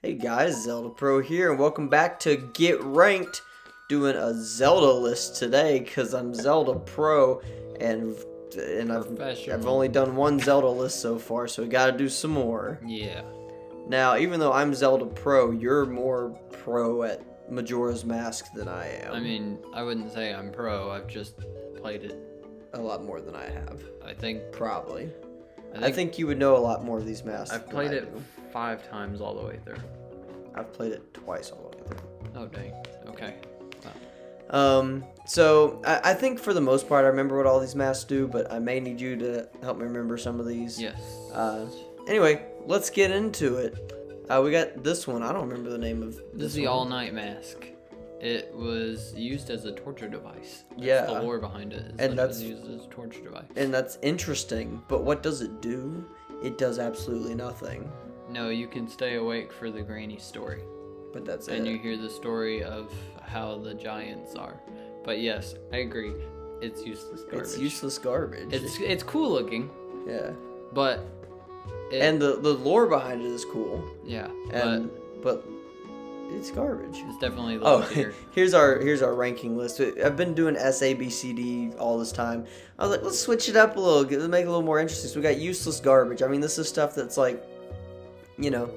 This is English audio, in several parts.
Hey guys, Zelda Pro here, and welcome back to Get Ranked. Doing a Zelda list today because I'm Zelda Pro, and I've only done one Zelda list so far, so we got to do some more. Yeah. Now, even though I'm Zelda Pro, you're more pro at Majora's Mask than I am. I mean, I wouldn't say I'm pro. I've just played it. A lot more than I have. I think Probably. I think you would know a lot more of these masks. I've played it 5 times all the way through. I've played it twice all the way through. Oh dang. Okay. So I think for the most part I remember what all these masks do, but I may need you to help me remember some of these. Yes. Anyway, let's get into it. We got this one. I don't remember the name of This is the all-night mask. It was used as a torture device. That's the lore behind it. And it was used as a torture device. And that's interesting, but what does it do? It does absolutely nothing. No, you can stay awake for the granny story. But that's it. And you hear the story of how the giants are. But yes, I agree. It's useless garbage. It's useless garbage. It's cool looking. Yeah. But and the lore behind it is cool. Yeah. But it's garbage. It's definitely low tier. here's our ranking list. I've been doing S, A, B, C, D all this time. I was like, let's switch it up a little, make it a little more interesting. So we got useless garbage. I mean, this is stuff that's like, you know,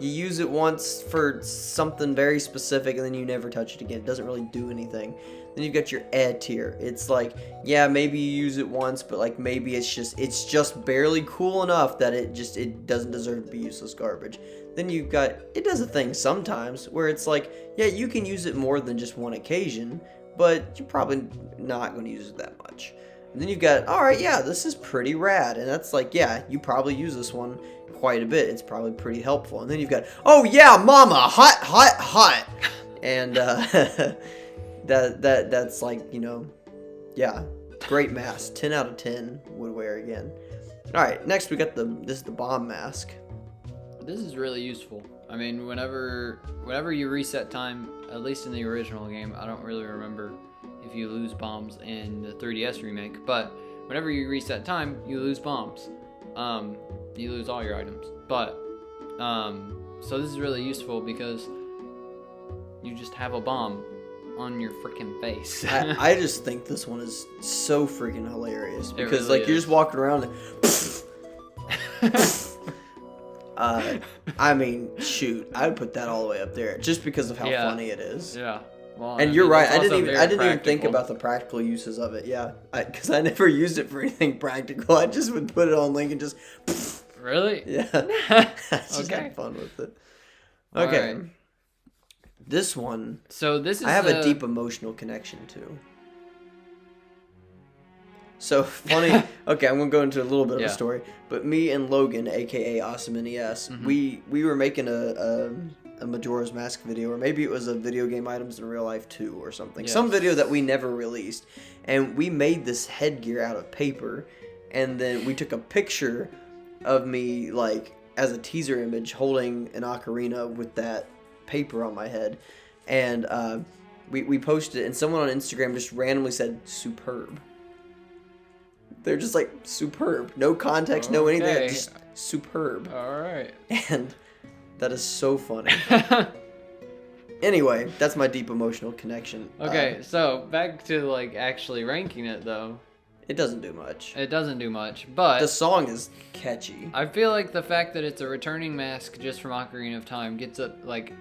you use it once for something very specific and then you never touch it again. It doesn't really do anything. Then you've got your A tier. It's like, yeah, maybe you use it once, but like maybe it's just barely cool enough that it doesn't deserve to be useless garbage. Then you've got, it does a thing sometimes where it's like, yeah, you can use it more than just one occasion, but you're probably not going to use it that much. And then you've got, all right, yeah, this is pretty rad. And that's like, yeah, you probably use this one quite a bit. It's probably pretty helpful. And then you've got, oh yeah, mama, hot, hot, hot. And that's like, you know, yeah, great mask. 10 out of 10 would wear again. All right, next we got this is the bomb mask. This is really useful. I mean, whenever you reset time, at least in the original game, I don't really remember if you lose bombs in the 3DS remake, but whenever you reset time, you lose bombs. You lose all your items. But so this is really useful because you just have a bomb on your freaking face. I just think this one is so freaking hilarious because really like you're just walking around and I mean, shoot, I would put that all the way up there just because of how funny it is. Yeah. Well, and you're right. I didn't even think about the practical uses of it. Yeah, because I never used it for anything practical. I just would put it on Link and just. Really? Yeah. I just had fun with it. Okay. Right. This one. So this is. I have a deep emotional connection to. So funny. Okay, I'm gonna go into a little bit of a story. But me and Logan, aka Awesome NES, we were making a Majora's Mask video, or maybe it was a video game items in real life 2 or something. Yes. Some video that we never released. And we made this headgear out of paper, and then we took a picture of me like as a teaser image holding an ocarina with that paper on my head. And we posted it, and someone on Instagram just randomly said superb. They're just like superb. No context, no anything, just superb. Alright. And that is so funny. Anyway, that's my deep emotional connection. Okay, so back to like actually ranking it though. It doesn't do much. It doesn't do much, but the song is catchy. I feel like the fact that it's a returning mask just from Ocarina of Time gets it like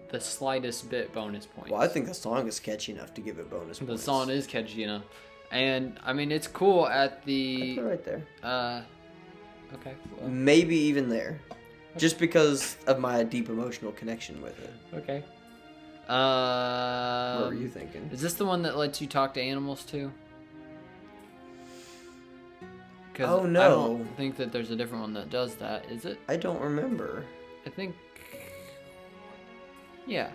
the slightest bit bonus points. Well, I think the song is catchy enough to give it bonus points. The song is catchy enough. And I mean, it's cool at the. I put it right there. Okay. Well. Maybe even there, just because of my deep emotional connection with it. Okay. What were you thinking? Is this the one that lets you talk to animals too? Oh no! I don't think that there's a different one that does that. Is it? I don't remember. I think. Yeah.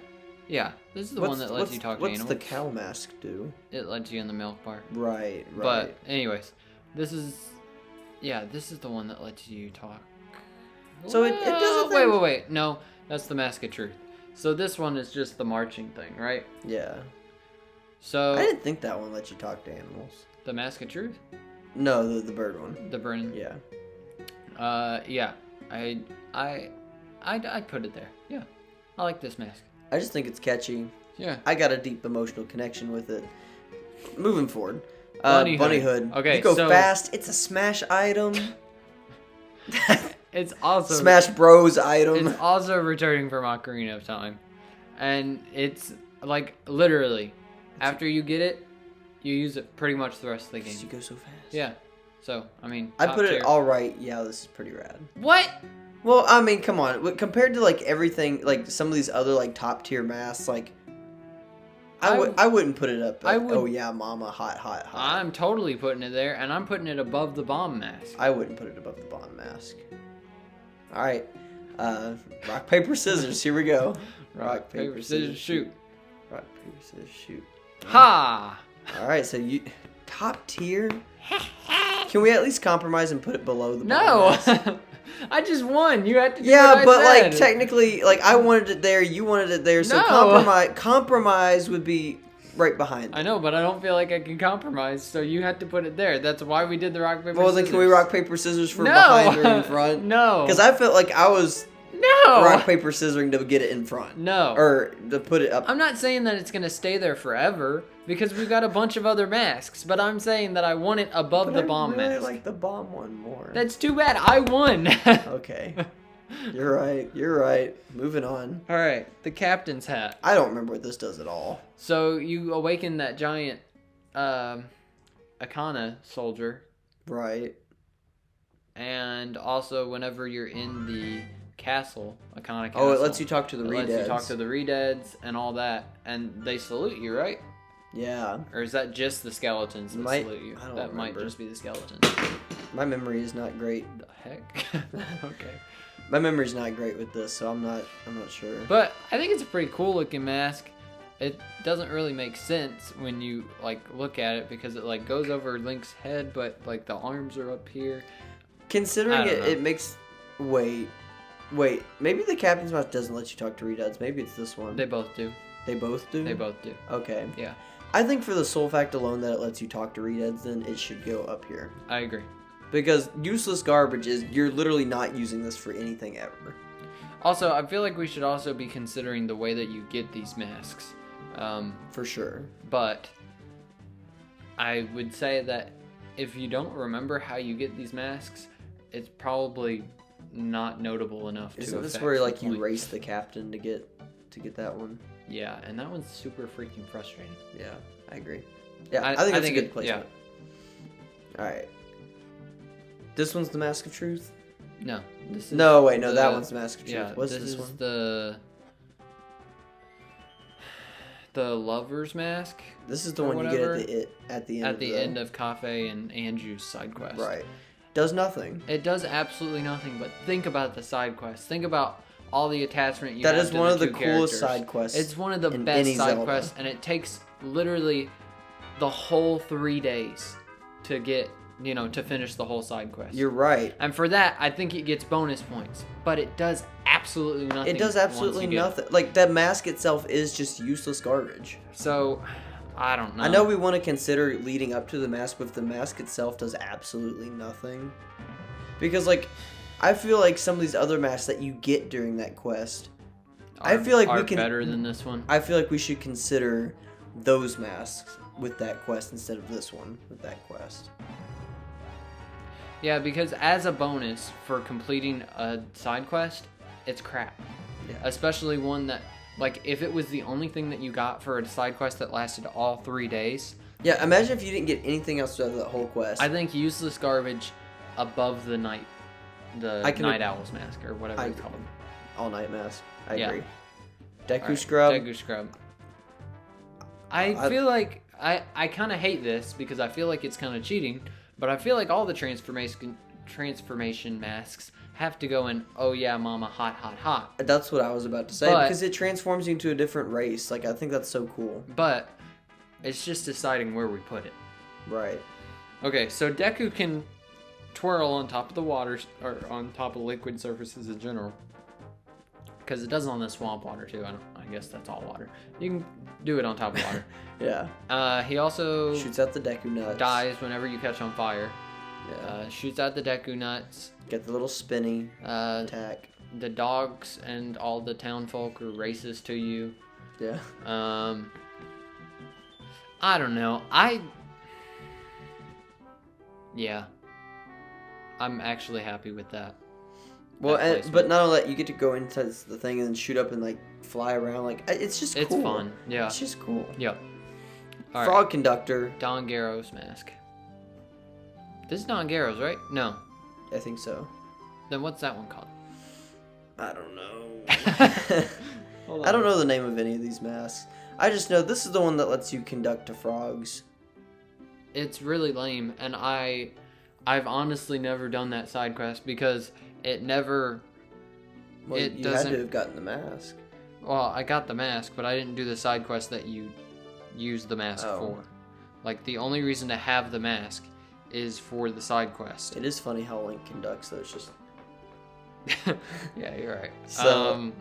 Yeah, this is the one that lets you talk to animals. What's the cow mask do? It lets you in the milk bar. Right. But anyways, this is the one that lets you talk. So it doesn't. Wait. No, that's the Mask of Truth. So this one is just the marching thing, right? Yeah. So I didn't think that one let you talk to animals. The Mask of Truth? No, the bird one. The bird. Yeah. Yeah. I I'd put it there. Yeah, I like this mask. I just think it's catchy. Yeah. I got a deep emotional connection with it. Moving forward. Bunny Bunny Hood. Hood. Okay, You go so- fast. It's a Smash item. It's also Smash Bros item. It's also returning from Ocarina of Time, and it's like literally after you get it, you use it pretty much the rest of the game. You go so fast. Yeah. So I mean, I top put it tier. all right. Yeah, this is pretty rad. What? Well, I mean, come on. Compared to like everything, like some of these other like top tier masks, like I wouldn't put it up. I would- Oh yeah, mama, hot. I'm totally putting it there, and I'm putting it above the bomb mask. I wouldn't put it above the Bond mask. All right, rock paper scissors. Here we go. Rock, paper, scissors, shoot. Rock paper scissors shoot. Ha! All right, so you top tier. Can we at least compromise and put it below the Bond No, mask? I just won. You had to. Do Yeah, what but I like said. technically, like I wanted it there, you wanted it there, so No. compromise would be right behind. I know, but I don't feel like I can compromise, so you had to put it there. That's why we did the rock paper. Well, then scissors. can we rock paper scissors for No. behind or in front? No. Because I felt like I was No. rock paper scissoring to get it in front. No. Or to put it up. I'm not saying that it's gonna stay there forever because we've got a bunch of other masks, but I'm saying that I want it above But the I bomb really mask. like the bomb one more. That's too bad. I won. Okay. You're right. Moving on. All right, the captain's hat. I don't remember what this does at all. So you awaken that giant Akana soldier, Right. and also whenever you're in the castle, Akana castle. Oh, it lets you talk to the It Redeads. lets you talk to the Redeads and all that, and they salute you, right? Yeah. Or is that just the skeletons that Might- salute you? I don't That might remember. just be the skeletons. My memory is not great. The heck? Okay. My memory's not great with this, so I'm not sure. But I think it's a pretty cool looking mask. It doesn't really make sense when you like look at it because it like goes over Link's head, but like the arms are up here. Considering I don't know. it makes wait. Maybe the Captain's Mask doesn't let you talk to Redeads. Maybe it's this one. They both do. They both do? They both do. Okay. Yeah, I think for the sole fact alone that it lets you talk to Redeads, then it should go up here. I agree. Because useless garbage is, you're literally not using this for anything ever. Also, I feel like we should also be considering the way that you get these masks. For sure. But I would say that if you don't remember how you get these masks, it's probably not notable enough to Isn't this affect where the like you point. race the captain to get that one? Yeah, and that one's super freaking frustrating. Yeah, I agree. Yeah, I I think that's think a good it- placement. Alright. This one's the Mask of Truth? No, this is No, wait, no, the- that one's the Mask of Truth. Yeah, What's this this is one? the Lover's Mask This is the or one you get whatever, at the end at of the end of Cafe and Anju's side quest. Right. Does nothing. It does absolutely nothing, but think about the side quest. Think about all the attachment you That have is to one of the two coolest characters. side quests. It's one of the in best any side Zelda. quests, and it takes literally the whole 3 days to get, to finish the whole side quest. You're right. And for that, I think it gets bonus points, but it does absolutely nothing. It does once absolutely you get it. nothing. Like, that mask itself is just useless garbage. So, I don't know. I know we want to consider leading up to the mask, but if the mask itself does absolutely nothing. Because, like, I feel like some of these other masks that you get during that quest, I feel like are we can- better than this one. I feel like we should consider those masks with that quest instead of this one with that quest. Yeah, because as a bonus for completing a side quest, it's crap. Yeah. Especially one that, like, if it was the only thing that you got for a side quest that lasted all 3 days, Yeah, imagine if you didn't get anything else out of that whole quest. I think useless garbage above the night I owl's mask or whatever it's called. All night mask. I Yeah. agree. Deku Alright, scrub. Deku scrub. I feel like I kind of hate this because I feel like it's kind of cheating, but I feel like all the transformation masks have to go in. Oh yeah, mama, hot, hot, hot. That's what I was about to say But- because it transforms you into a different race. Like I think that's so cool. But it's just deciding where we put it. Right. Okay, so Deku can twirl on top of the waters or on top of liquid surfaces in general. Because it does on the swamp water too. I guess that's all water. You can do it on top of water. Yeah. He also Shoots out the Deku nuts. dies whenever you catch on fire. Yeah. Shoots out the Deku nuts. Get the little spinny attack. the dogs and all the town folk are racist to you. Yeah. I don't know. Yeah. I'm actually happy with that. Well, placement. but not only that, you get to go inside the thing and then shoot up and like fly around. Like it's just cool. It's fun. Yeah. It's just cool. Yep. All Frog right. Conductor. Don Garrow's mask. This is Don Garrow's, right? No. I think so. Then what's that one called? I don't know. Hold on. I don't know the name of any of these masks. I just know this is the one that lets you conduct to frogs. It's really lame, and I've honestly never done that side quest because it never. Well, it you doesn't. had to have gotten the mask. Well, I got the mask, but I didn't do the side quest that you use the mask for. Like, the only reason to have the mask is for the side quest. It is funny how Link conducts, though. It's just... Yeah, you're right. So,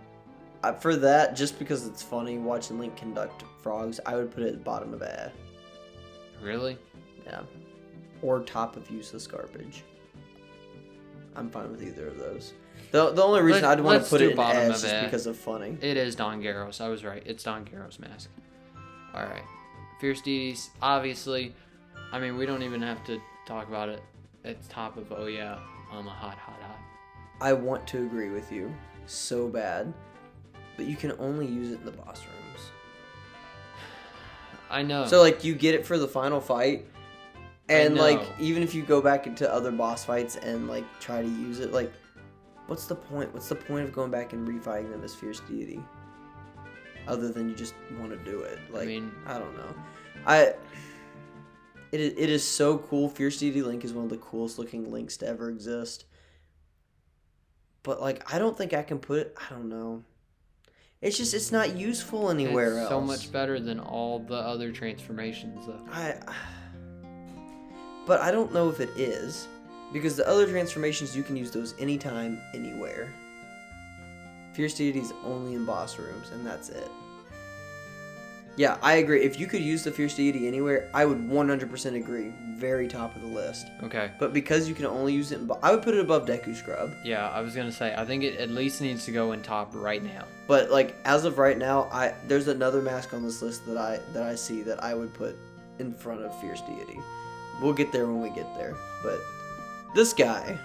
for that, just because it's funny watching Link conduct frogs, I would put it at the bottom of A. Really? Yeah. Or top of useless garbage. I'm fine with either of those. The only reason I'd want to put it in A is just because of funny. It is Don Garrow's. I was right. It's Don Garrow's mask. Alright. Fierce Deities, obviously. I mean, we don't even have to talk about it. It's top of, oh yeah, I'm a hot. I want to agree with you so bad, but you can only use it in the boss rooms. I know. So, like, you get it for the final fight, and, like, even if you go back into other boss fights and, like, try to use it, like, what's the point? What's the point of going back and refighting them as Fierce Deity? Other than you just want to do it. Like, I don't know. It is so cool. Fierce Deity Link is one of the coolest looking Links to ever exist. But, like, I don't think I can put it... I don't know. It's just, it's not useful anywhere else. It's so much better than all the other transformations, though. But I don't know if it is. Because the other transformations, you can use those anytime, anywhere. Fierce Deity is only in boss rooms, and that's it. Yeah, I agree. If you could use the Fierce Deity anywhere, I would 100% agree. Very top of the list. Okay. But because you can only use it in... I would put it above Deku Scrub. Yeah, I was going to say, I think it at least needs to go in top right now. But, like, as of right now, there's another mask on this list that I see that I would put in front of Fierce Deity. We'll get there when we get there. But this guy...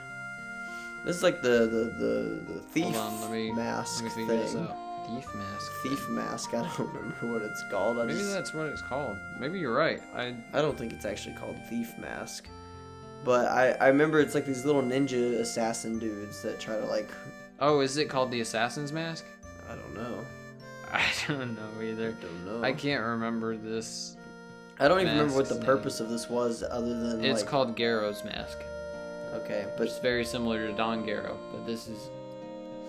This is like the thief mask let me figure this thing. out. Thief mask. Thief mask. I don't remember what it's called. Maybe that's what it's called. Maybe you're right. I don't think it's actually called Thief Mask. But I remember it's like these little ninja assassin dudes that try to like... Oh, is it called the Assassin's Mask? I don't know. I don't know either. I don't know. I can't remember this. I don't even remember what the purpose of this was other than it's called Garrow's Mask. Okay, but... It's very similar to Don Garrow, but this is...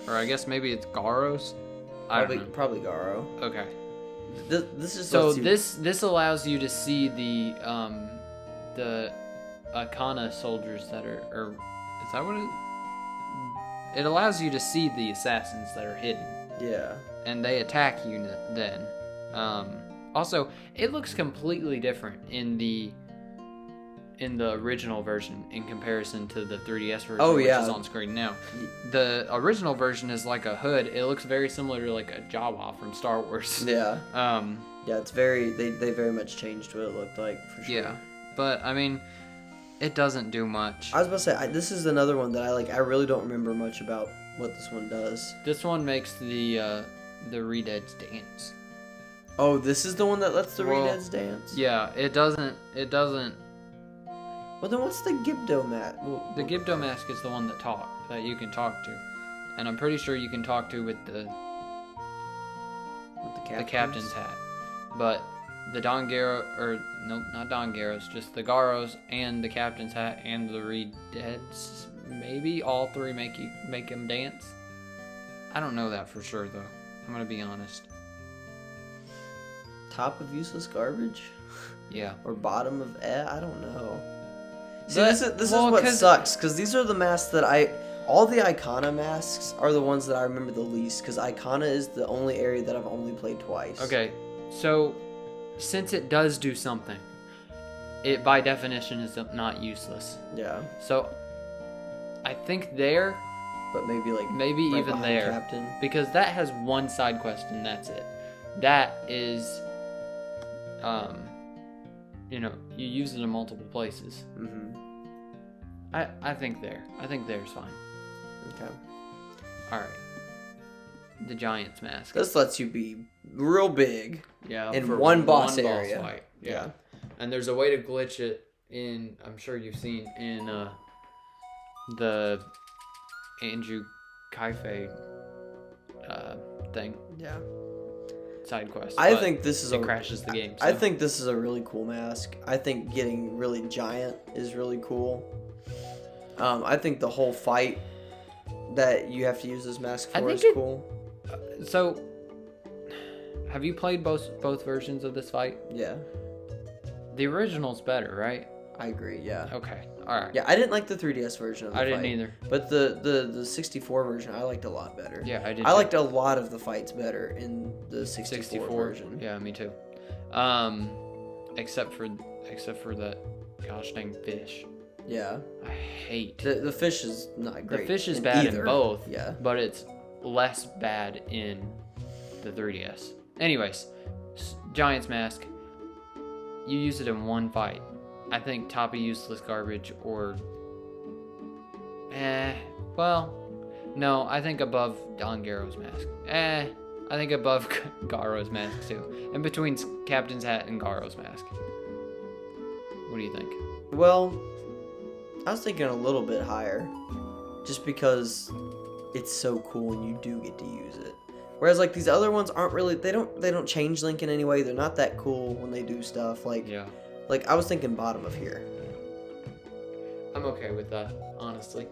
Or I guess maybe it's Garrow's? I don't know. Probably Garo. Okay. This is so this allows you to see the Akana soldiers that are, or is that what it? It allows you to see the assassins that are hidden. Yeah. And they attack you then. Also, it looks completely different in the original version in comparison to the 3DS version, which is on screen now. The original version is like a hood. It looks very similar to like a Jawa from Star Wars. Yeah. Yeah, it's very... They very much changed what it looked like, for sure. Yeah. But, I mean, it doesn't do much. I was about to say, this is another one that I really don't remember much about what this one does. This one makes the Redeads dance. Oh, this is the one that lets the Redeads dance? Yeah, it doesn't... Well, then what's the Gibdo Mask? The Gibdo Mask is the one that you can talk to. And I'm pretty sure you can talk to with the captain's hat. But the Don Garrow, or nope, not Don Garrow's, just the Garrows and the captain's hat and the Redeads, maybe all three make him dance. I don't know that for sure though. I'm gonna be honest. Top of useless garbage? Yeah. Or bottom of I don't know. See, this is what sucks, because these are the masks that all the Icona masks are the ones that I remember the least, because Icona is the only area that I've only played twice. Okay, so since it does do something, it by definition is not useless. Yeah. So I think but maybe like maybe right even behind there, Captain. because that has one side quest and that's it. That is, you know, you use it in multiple places. Mm-hmm. I think there's fine. Okay. All right. The Giant's Mask. This lets you be real big. Yeah. In for one boss area. fight. Yeah. And there's a way to glitch it in. I'm sure you've seen in the Andrew Kaife thing. Yeah. Side quest. I think this is it crashes the game. I so. think this is a really cool mask. I think getting really giant is really cool. I think the whole fight that you have to use this mask for is cool. So, have you played both versions of this fight? Yeah. The original's better, right? I agree, yeah. Okay, alright. Yeah, I didn't like the 3DS version of the fight. I didn't either. But the 64 version I liked a lot better. Yeah, I did I too. liked a lot of the fights better in the 64 version. Yeah, me too. Except for that gosh dang fish. Yeah. I hate. The fish is not great. The fish is bad either. in both. Yeah. But it's less bad in the 3DS. Anyways, Giant's Mask. You use it in one fight. I think top of useless garbage or... well, no, I think above Don Garo's Mask. I think above Garo's Mask too. In between Captain's Hat and Garo's Mask. What do you think? Well, I was thinking a little bit higher. Just because it's so cool and you do get to use it. Whereas like these other ones aren't really, they don't change Link in any way. They're not that cool when they do stuff. Like, yeah. Like I was thinking bottom of here. I'm okay with that, honestly.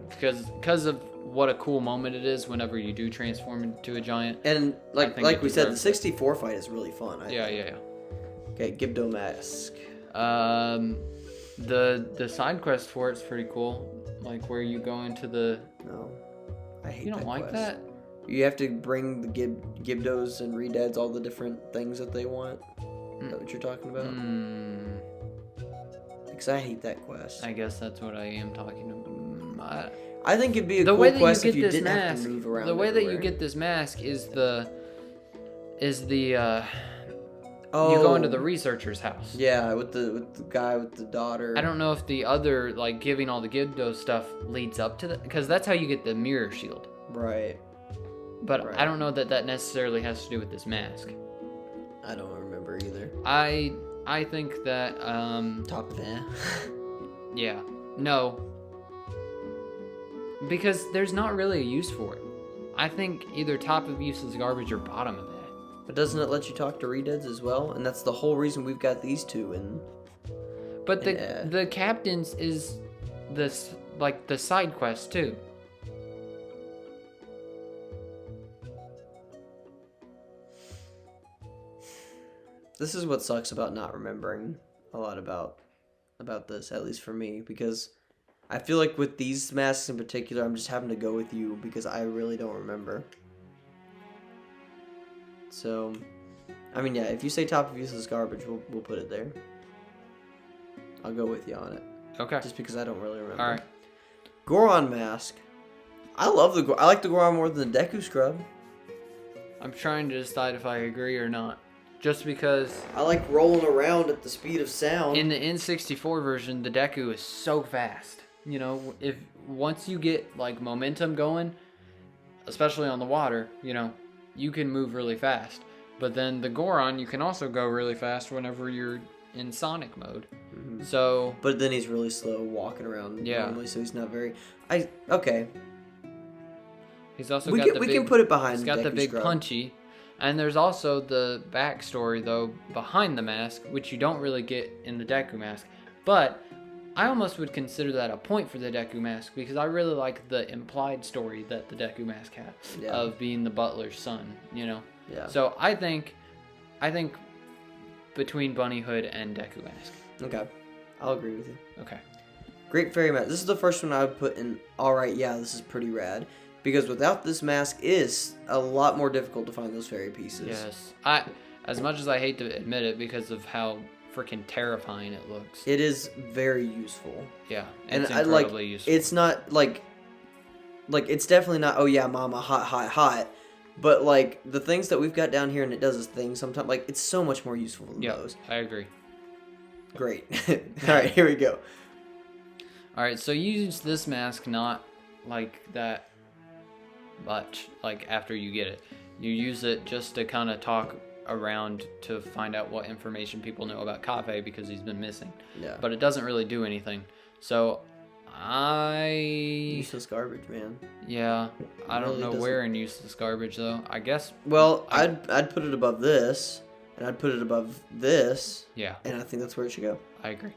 Because of what a cool moment it is whenever you do transform into a giant. And like we said, the deserves 64 fight is really fun. Yeah. Okay, Gibdo Mask. The side quest for it's pretty cool. Like where you go into the. No, I hate. You don't that like quest. that? You have to bring the Gibdos and Redeads all the different things that they want. Is that what you're talking about? Because I hate that quest. I guess that's what I am talking about. I think it'd be a cool quest if you didn't have to move around. The way everywhere. that you get this mask is the Oh, you go into the researcher's house. Yeah, with the guy with the daughter. I don't know if the other like giving all the Gibdo stuff leads up to that, because that's how you get the mirror shield. Right. But Right. I don't know that necessarily has to do with this mask. I don't remember either. I think that Top of that. yeah, no, because there's not really a use for it. I think either top of useless garbage or bottom of that. But doesn't it let you talk to Redeads as well? And that's the whole reason we've got these two. But the captain's is this like the side quest too. This is what sucks about not remembering a lot about this, at least for me, because I feel like with these masks in particular, I'm just having to go with you because I really don't remember. So, I mean, yeah, if you say top of useless garbage, we'll put it there. I'll go with you on it. Okay. Just because I don't really remember. All right. Goron Mask. I like the Goron more than the Deku Scrub. I'm trying to decide if I agree or not. Just because I like rolling around at the speed of sound. in the N64 version, the Deku is so fast. You know, if once you get like momentum going, especially on the water, you know, you can move really fast. But then the Goron, you can also go really fast whenever you're in Sonic mode. Mm-hmm. So, but then he's really slow walking around normally, so he's not very. Okay. He's also we can put it behind. He's got the big Scrub. punchy, and there's also the backstory though behind the mask, which you don't really get in the Deku Mask. But I almost would consider that a point for the Deku Mask because I really like the implied story that the Deku Mask has of being the butler's son. You know. Yeah. So I think between Bunny Hood and Deku Mask. Okay, I'll agree with you. Okay. Great Fairy Mask. This is the first one I would put in. All right, yeah, this is pretty rad. Because without this mask, it is a lot more difficult to find those fairy pieces. Yes. As much as I hate to admit it because of how freaking terrifying it looks. It is very useful. Yeah. And It's I incredibly like. useful. It's not like like, it's definitely not, oh yeah, mama, hot, hot, hot. But, like, the things that we've got down here and it does its thing sometimes, like, it's so much more useful than those. I agree. Great. Alright, here we go. Alright, so you use this mask not, like, that much, like, after you get it. You use it just to kind of talk around to find out what information people know about Cafe because he's been missing. Yeah. But it doesn't really do anything. So, Useless garbage, man. Yeah, I don't really know doesn't- where in useless garbage, though. I guess... Well, I'd put it above this, and I'd put it above this, Yeah, and I think that's where it should go. I agree.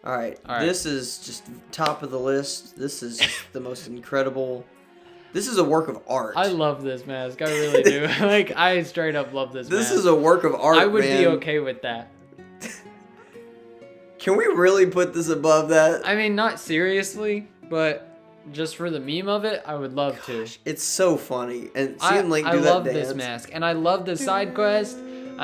Alright, All right. this is just top of the list. This is the most incredible... This is a work of art. I love this mask. I really do. Like, I straight up love this mask. This is a work of art, I would man. be okay with that. Can we really put this above that? I mean, not seriously, but just for the meme of it, I would love to. It's so funny. And seeing Link do I that love dance. this mask, and I love the side quest, and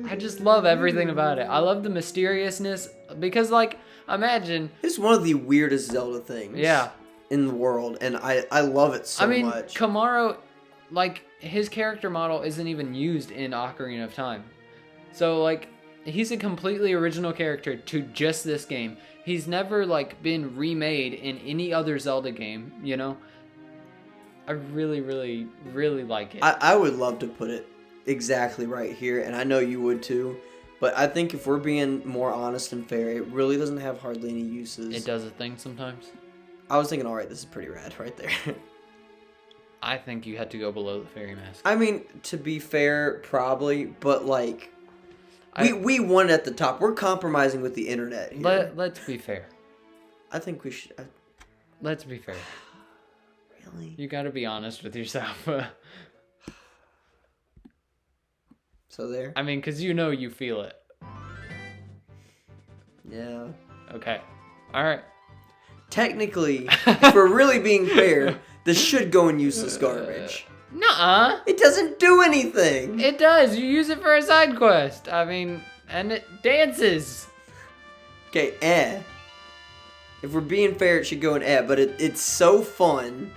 I just love everything about it. I love the mysteriousness, because, like, imagine... It's one of the weirdest Zelda things Yeah. in the world, and I love it so much. Kamaro, like, his character model isn't even used in Ocarina of Time. So, like, he's a completely original character to just this game. He's never, like, been remade in any other Zelda game, you know? I really, really, really like it. I would love to put it exactly right here, and I know you would too. But I think if we're being more honest and fair, it really doesn't have hardly any uses. It does a thing sometimes. I was thinking, alright, this is pretty rad right there. I think you had to go below the fairy mask. I mean, to be fair, probably, but like... We won at the top. We're compromising with the internet here. Let's be fair. I think we should... Let's be fair. Really? You gotta be honest with yourself. So there? I mean, because you know you feel it. Yeah. Okay. Alright. Technically, if we're really being fair, this should go in useless garbage. Nuh-uh. It doesn't do anything! It does. You use it for a side quest. I mean, and it dances. Okay, If we're being fair, it should go in but it's so fun.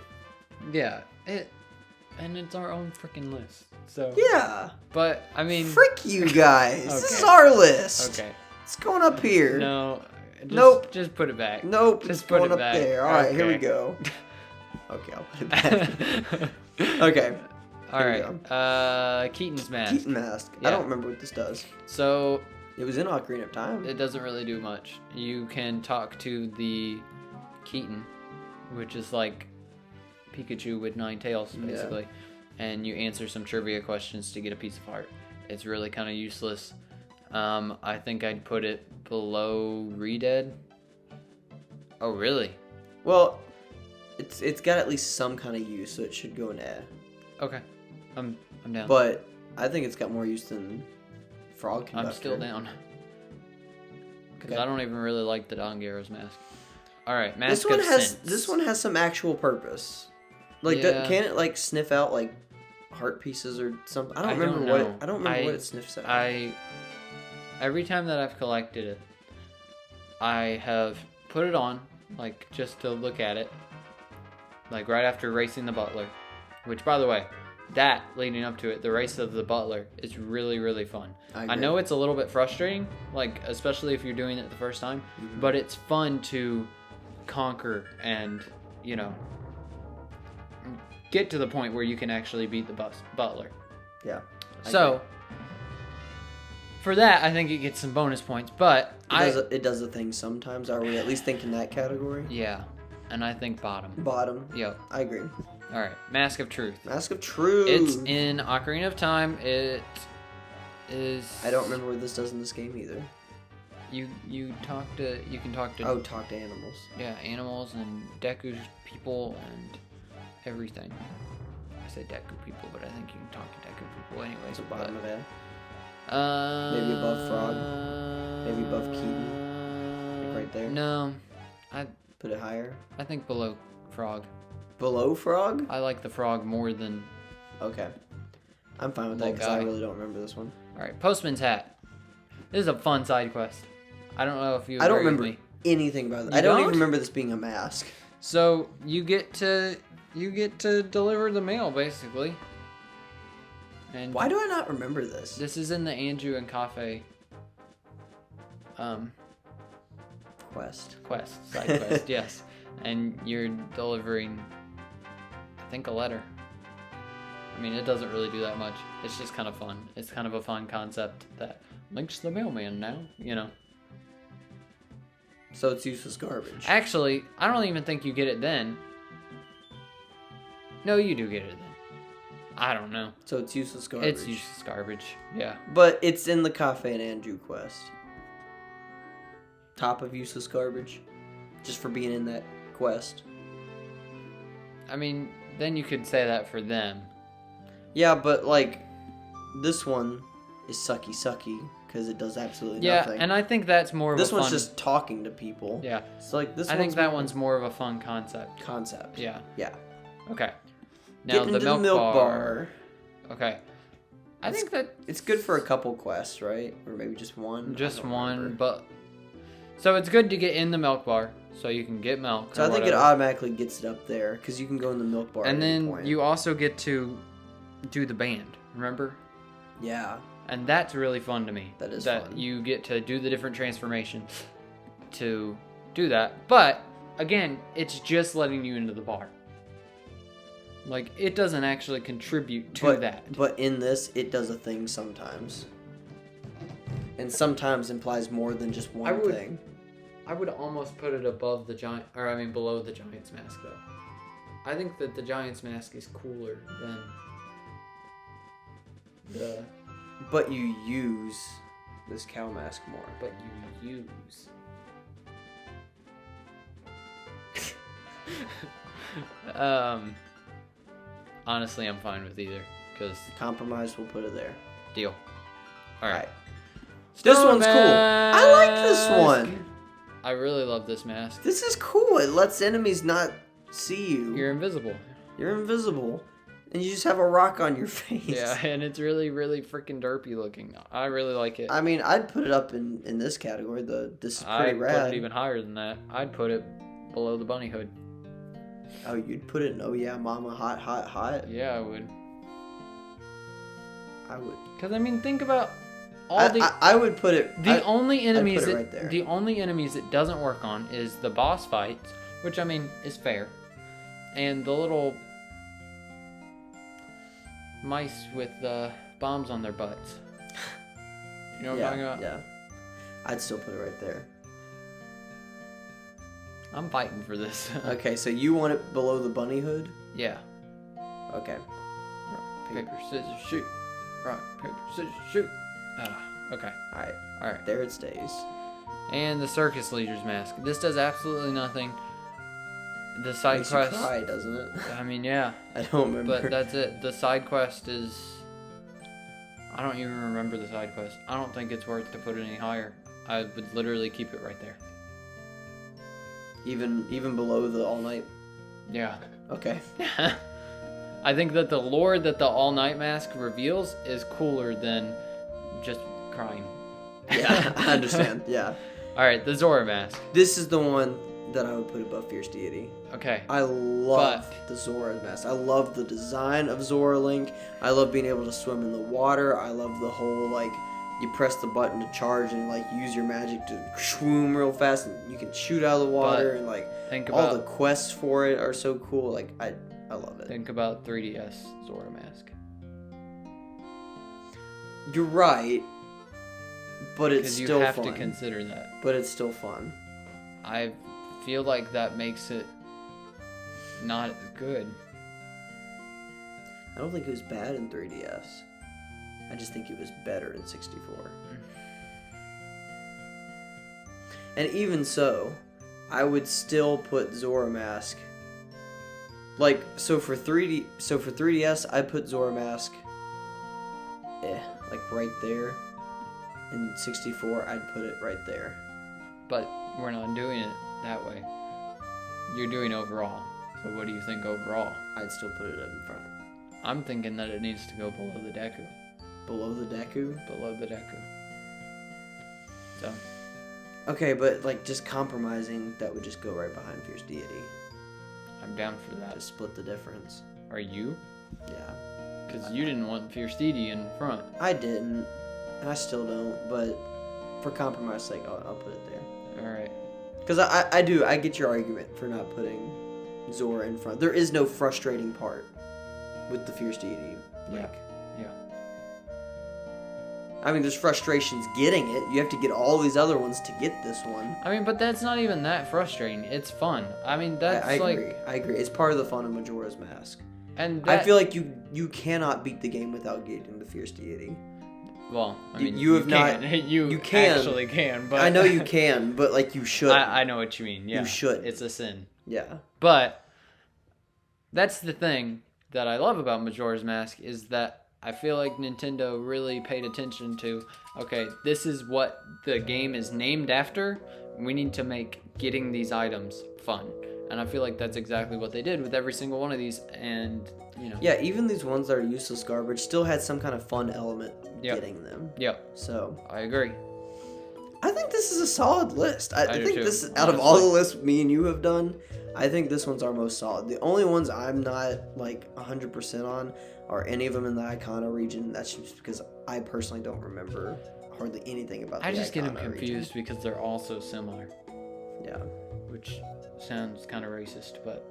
Yeah. And it's our own freaking list. So. Yeah. But, I mean. Frick you guys. This is Okay. our list. Okay. It's going up here. No. Nope. Just put it back. Nope. Just It's put going it up back. there. Alright, here we Okay. go. Okay, I'll put it back. Okay. Alright. Keaton's Mask. Keaton Mask. Yeah. I don't remember what this does. So, It was in Ocarina of Time. it doesn't really do much. You can talk to the Keaton, which is like Pikachu with 9 tails, basically. And you answer some trivia questions to get a piece of art. It's really kind of useless. I think I'd put it below Redead. Oh, really? Well, it's got at least some kind of use, so it should go in Okay. I'm down. But I think it's got more use than Frog Conductor. I'm still down. Because Okay. I don't even really like the Majoras Mask. Alright, Mask This one of has Sense. this one has some actual purpose. Like, Yeah. can it like sniff out like heart pieces or something? I don't remember what it sniffs out. Every time that I've collected it, I have put it on, like, just to look at it, like, right after racing the Butler, which, by the way, that, leading up to it, the race of the Butler, is really, really fun. I know it's a little bit frustrating, like, especially if you're doing it the first time, but it's fun to conquer and, you know, get to the point where you can actually beat the Butler. Yeah. So, for that, I think it gets some bonus points, but it does a thing sometimes. Are we at least thinking that category? Yeah, and I think bottom. Bottom. Yep. I agree. All right, Mask of Truth. Mask of Truth. It's in Ocarina of Time. It is. I don't remember what this does in this game either. You can talk to. Oh, talk to animals. Yeah, animals and Deku's people and everything. I say Deku people, but I think you can talk to Deku people anyways. It's the bottom of that. Maybe above Frog. Maybe above Keaton. Like right there. No, Put it higher. I think below Frog. Below Frog? I like the Frog more than. Okay. I'm fine with that Little because I guy. really don't remember this one. All right, Postman's Hat. This is a fun side quest. I don't know if you. I don't agree with remember me. anything about it. You I don't don't? even remember this being a mask. So you get to deliver the mail basically. And Why do I not remember this? this is in the Andrew and Cafe side quest, yes. And you're delivering, I think, a letter. I mean, it doesn't really do that much. It's just kind of fun. It's kind of a fun concept that Link's the mailman now, you know. So it's useless garbage. Actually, I don't even think you get it then. No, you do get it then. I don't know. So it's useless garbage. It's useless garbage, yeah. But it's in the Cafe and Andrew quest. Top of useless garbage. Just for being in that quest. I mean, then you could say that for them. Yeah, but like, this one is sucky because it does absolutely nothing. Yeah, and I think that's more of this a fun... one's just talking to people. Yeah. So like this. I think that one's more of a fun concept. Yeah. Yeah. Okay. Now Getting into the milk bar. Okay. I think that it's good for a couple quests, right? Or maybe just one. Just one, remember. But so it's good to get in the milk bar so you can get milk. So I think it automatically gets it up there because you can go in the milk bar. And at any then point. you also get to do the band. Remember? Yeah. And that's really fun to me. That is that fun. You get to do the different transformations to do that. But again, it's just letting you into the bar. Like, it doesn't actually contribute to that. But in this, it does a thing sometimes. And sometimes implies more than just one thing. I would almost put it above the giant, or I mean below the Giant's Mask, though. I think that the Giant's Mask is cooler than the... But you use this cow mask more. But you use... Honestly, I'm fine with either, because... Compromise, we'll put it there. Deal. Alright. This one's cool. I like this one. I really love this mask. This is cool. It lets enemies not see you. You're invisible. You're invisible. And you just have a rock on your face. Yeah, and it's really, really freaking derpy looking. I really like it. I mean, I'd put it up in this category. This is pretty rad. I'd put it even higher than that. I'd put it below the bunny hood. Oh, you'd put it in Oh Yeah Mama Hot Hot Hot? Yeah, I would. I would. Because, I mean, think about all I would put it... The only enemies I'd put it right there. The only enemies it doesn't work on is the boss fights, which, I mean, is fair. And the little... mice with bombs on their butts. You know what I'm talking about? Yeah. I'd still put it right there. I'm fighting for this. Okay, so you want it below the bunny hood? Yeah. Okay. Rock, paper, scissors, shoot. Rock, paper, scissors, shoot. Okay. Alright. There it stays. And the Circus Leader's Mask. This does absolutely nothing. The side quest... Makes you cry, doesn't it? I mean, yeah. I don't remember. But that's it. The side quest is... I don't even remember the side quest. I don't think it's worth to put it any higher. I would literally keep it right there. Even below the All Night? Yeah. Okay. I think that the lore that the All Night Mask reveals is cooler than just crying. Yeah, I understand. Yeah. Alright, the Zora Mask. This is the one that I would put above Fierce Deity. Okay. I love the Zora Mask. I love the design of Zora Link. I love being able to swim in the water. I love the whole, like, you press the button to charge and, like, use your magic to swoom real fast and you can shoot out of the water and, like, all the quests for it are so cool. Like, I love it. Think about 3DS Zora Mask. You're right, but it's still fun. You have to consider that. But it's still fun. I feel like that makes it not as good. I don't think it was bad in 3DS. I just think it was better in 64. And even so, I would still put Zora Mask. Like, so for 3DS, I put Zora Mask, like right there. In 64, I'd put it right there. But we're not doing it that way. You're doing overall. So what do you think overall? I'd still put it up in front. I'm thinking that it needs to go below the Deku. Below the Deku? Below the Deku. So. Okay, but like just compromising, that would just go right behind Fierce Deity. I'm down for that. To split the difference. Are you? Yeah. Because you didn't want Fierce Deity in front. I didn't, and I still don't, but for compromise sake, I'll put it there. All right. Because I get your argument for not putting Zora in front. There is no frustrating part with the Fierce Deity. Yeah. I mean, there's frustrations getting it. You have to get all these other ones to get this one. I mean, but that's not even that frustrating. It's fun. I mean, that's I like... agree. I agree. It's part of the fun of Majora's Mask. And I feel like you cannot beat the game without getting the Fierce Deity. Well, I mean, you have not. You can actually can, but I know you can, but like you should. I know what you mean. Yeah, you should. It's a sin. Yeah. But that's the thing that I love about Majora's Mask is that I feel like Nintendo really paid attention to, okay, this is what the game is named after. We need to make getting these items fun. And I feel like that's exactly what they did with every single one of these. And, you know. Yeah, even these ones that are useless garbage still had some kind of fun element getting them. Yep. So. I agree. I think this is a solid list. I think too, this, out of all the lists me and you have done, I think this one's our most solid. The only ones I'm not like 100% on are any of them in the Icona region. That's just because I personally don't remember hardly anything about the Icona I just get them region. confused because they're all so similar. Yeah. Which sounds kind of racist, but...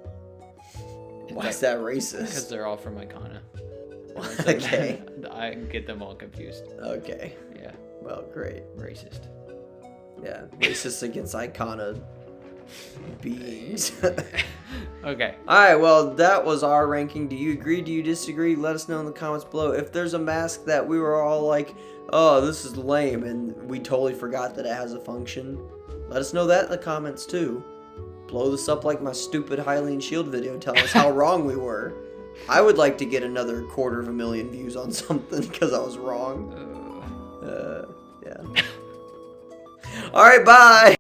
Why is that Because racist? they're all from Icona. Okay. I get them all confused. Okay. Yeah. Well, great. Racist. Yeah. Racist against Icona beings. Okay. Alright, well, that was our ranking. Do you agree? Do you disagree? Let us know in the comments below. If there's a mask that we were all like, oh, this is lame, and we totally forgot that it has a function, let us know that in the comments too. Blow this up like my stupid Hylian Shield video telling us how wrong we were. I would like to get another 250,000 views on something because I was wrong. Yeah. Alright, bye!